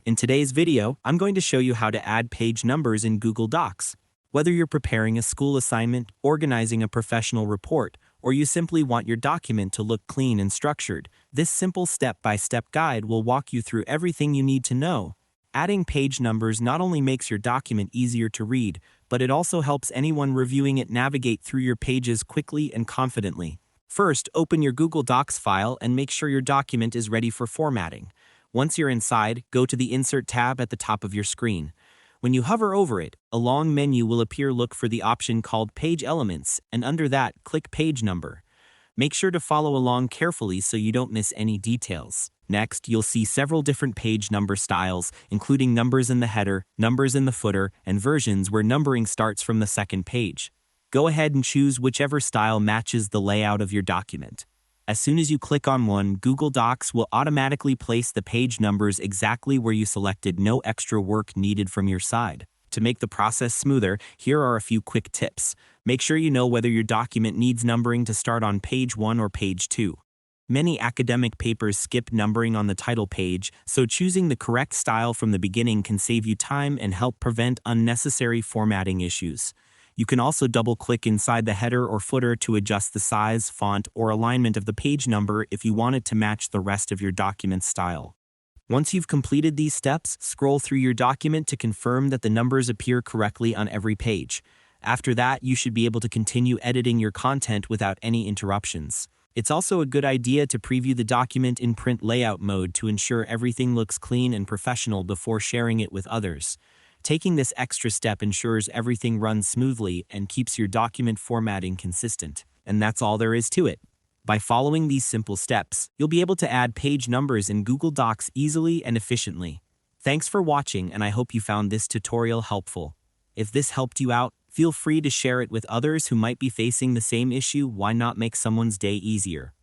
In today's video, I'm going to show you how to add page numbers in Google Docs. Whether you're preparing a school assignment, organizing a professional report, or you simply want your document to look clean and structured, this simple step-by-step guide will walk you through everything you need to know. Adding page numbers not only makes your document easier to read, but it also helps anyone reviewing it navigate through your pages quickly and confidently. First, open your Google Docs file and make sure your document is ready for formatting. Once you're inside, go to the Insert tab at the top of your screen. When you hover over it, a long menu will appear. Look for the option called Page Elements, and under that, click Page Number. Make sure to follow along carefully so you don't miss any details. Next, you'll see several different page number styles, including numbers in the header, numbers in the footer, and versions where numbering starts from the second page. Go ahead and choose whichever style matches the layout of your document. As soon as you click on one, Google Docs will automatically place the page numbers exactly where you selected. No extra work needed from your side. To make the process smoother, here are a few quick tips. Make sure you know whether your document needs numbering to start on page 1 or page 2. Many academic papers skip numbering on the title page, so choosing the correct style from the beginning can save you time and help prevent unnecessary formatting issues. You can also double-click inside the header or footer to adjust the size, font, or alignment of the page number if you want it to match the rest of your document style. Once you've completed these steps, scroll through your document to confirm that the numbers appear correctly on every page. After that, you should be able to continue editing your content without any interruptions. It's also a good idea to preview the document in print layout mode to ensure everything looks clean and professional before sharing it with others. Taking this extra step ensures everything runs smoothly and keeps your document formatting consistent. And that's all there is to it. By following these simple steps, you'll be able to add page numbers in Google Docs easily and efficiently. Thanks for watching, and I hope you found this tutorial helpful. If this helped you out, feel free to share it with others who might be facing the same issue. Why not make someone's day easier?